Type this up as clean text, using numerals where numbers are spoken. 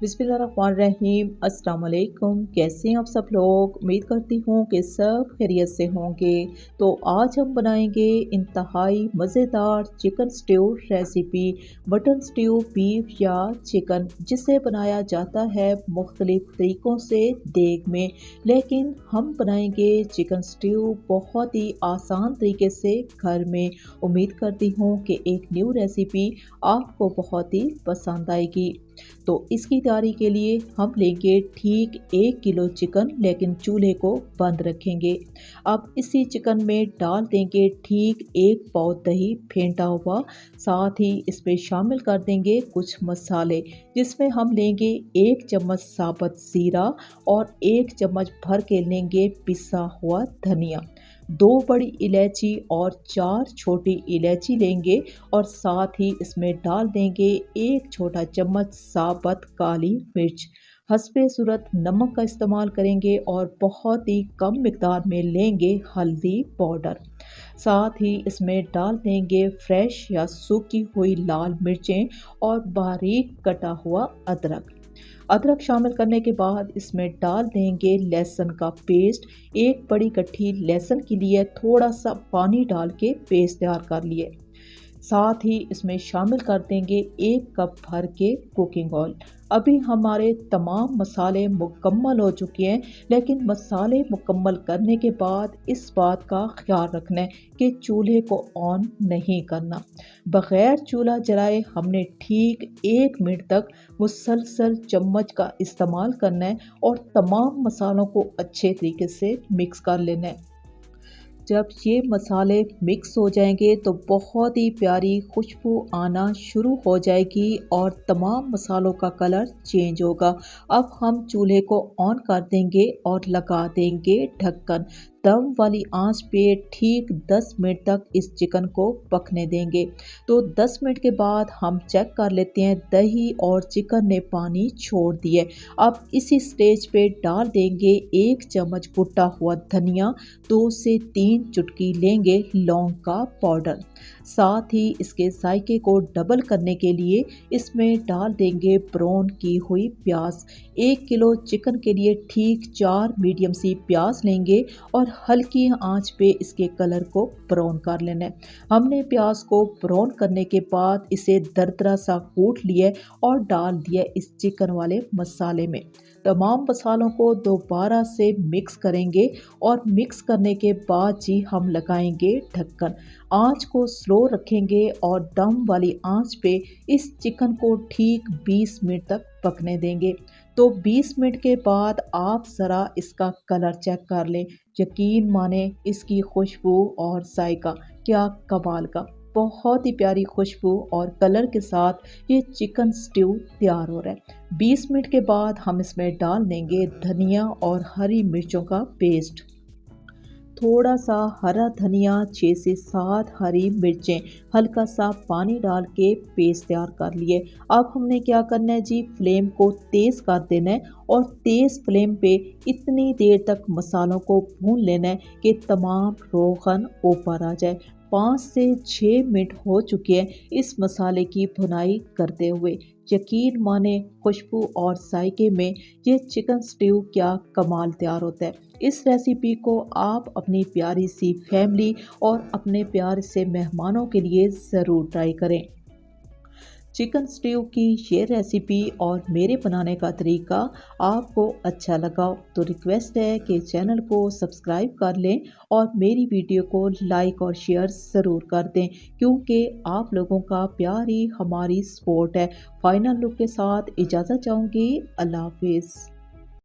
बिस्मिल्लाहिर्रहमानिर्रहीम। अस्सलाम वालेकुम। कैसे हैं आप सब लोग? उम्मीद करती हूँ कि सब खैरियत से होंगे। तो आज हम बनाएंगे इंतहाई मज़ेदार chicken stew recipe. Mutton stew, beef या चिकन, जिसे बनाया जाता है मुख्तलिफ तरीक़ों से देग में, लेकिन हम बनाएंगे चिकन स्ट्यू बहुत ही आसान तरीके से घर में। उम्मीद करती हूँ कि एक न्यू रेसिपी आपको बहुत ही पसंद आएगी। तो इसकी तैयारी के लिए हम लेंगे ठीक 1 किलो चिकन, लेकिन चूल्हे को बंद रखेंगे। अब इसी चिकन में डाल देंगे ठीक 1 पाव दही फेंटा हुआ। साथ ही इसमें शामिल कर देंगे कुछ मसाले, जिसमें हम लेंगे 1 चम्मच साबुत ज़ीरा और 1 चम्मच भर के लेंगे पिसा हुआ धनिया, 2 बड़ी इलायची और 4 छोटी इलायची लेंगे और साथ ही इसमें डाल देंगे 1 छोटा चम्मच साबुत काली मिर्च। हस्बे ज़रूरत नमक का इस्तेमाल करेंगे और बहुत ही कम मिकदार में लेंगे हल्दी पाउडर। साथ ही इसमें डाल देंगे फ्रेश या सूखी हुई लाल मिर्चें और बारीक कटा हुआ अदरक। अदरक शामिल करने के बाद इसमें डाल देंगे लहसुन का पेस्ट। 1 बड़ी गट्ठी लहसुन के लिए थोड़ा सा पानी डाल के पेस्ट तैयार कर लिए। साथ ही इसमें शामिल कर देंगे 1 कप भर के कुकिंग ऑयल। अभी हमारे तमाम मसाले मुकम्मल हो चुके हैं, लेकिन मसाले मुकम्मल करने के बाद इस बात का ख्याल रखना है कि चूल्हे को ऑन नहीं करना। बग़ैर चूल्हा जलाए हमने ठीक 1 मिनट तक मुसलसल चम्मच का इस्तेमाल करना है और तमाम मसालों को अच्छे तरीके से मिक्स कर लेना है। जब ये मसाले मिक्स हो जाएंगे तो बहुत ही प्यारी खुशबू आना शुरू हो जाएगी और तमाम मसालों का कलर चेंज होगा। अब हम चूल्हे को ऑन कर देंगे और लगा देंगे ढक्कन। दम वाली आंच पे ठीक 10 मिनट तक इस चिकन को पकने देंगे। तो 10 मिनट के बाद हम चेक कर लेते हैं, दही और चिकन ने पानी छोड़ दिए। अब इसी स्टेज पे डाल देंगे 1 चम्मच कुटा हुआ धनिया, 2 से 3 चुटकी लेंगे लौंग का पाउडर। साथ ही इसके जायके को डबल करने के लिए इसमें डाल देंगे ब्राउन की हुई प्याज। 1 किलो चिकन के लिए ठीक 4 मीडियम सी प्याज लेंगे और हल्की आंच पे इसके कलर को ब्राउन कर लेना है। हमने प्याज को ब्राउन करने के बाद इसे दरदरा सा कूट लिया और डाल दिया इस चिकन वाले मसाले में। तमाम मसालों को दोबारा से मिक्स करेंगे और मिक्स करने के बाद जी हम लगाएंगे ढक्कन। आंच को स्लो रखेंगे और दम वाली आंच पे इस चिकन को ठीक 20 मिनट तक पकने देंगे। तो 20 मिनट के बाद आप ज़रा इसका कलर चेक कर लें। यकीन माने इसकी खुशबू और जायका क्या कमाल का, बहुत ही प्यारी खुशबू और कलर के साथ ये चिकन स्ट्यू तैयार हो रहा है। 20 मिनट के बाद हम इसमें डाल देंगे धनिया और हरी मिर्चों का पेस्ट, थोड़ा सा हरा धनिया, 6 से 7 हरी मिर्चें, हल्का सा पानी डाल के पेस्ट तैयार कर लिए। अब हमने क्या करना है जी, फ्लेम को तेज़ कर देना है और तेज़ फ्लेम पे इतनी देर तक मसालों को भून लेना है कि तमाम रोगन ऊपर आ जाए। 5 से 6 मिनट हो चुके हैं इस मसाले की भुनाई करते हुए। यकीन माने खुशबू और जायके में ये चिकन स्ट्यू क्या कमाल तैयार होता है। इस रेसिपी को आप अपनी प्यारी सी फैमिली और अपने प्यार से मेहमानों के लिए ज़रूर ट्राई करें। चिकन स्ट्यू की ये रेसिपी और मेरे बनाने का तरीका आपको अच्छा लगा तो रिक्वेस्ट है कि चैनल को सब्सक्राइब कर लें और मेरी वीडियो को लाइक और शेयर ज़रूर कर दें, क्योंकि आप लोगों का प्यार ही हमारी सपोर्ट है। फाइनल लुक के साथ इजाज़त चाहूँगी। अल्लाह हाफिज़।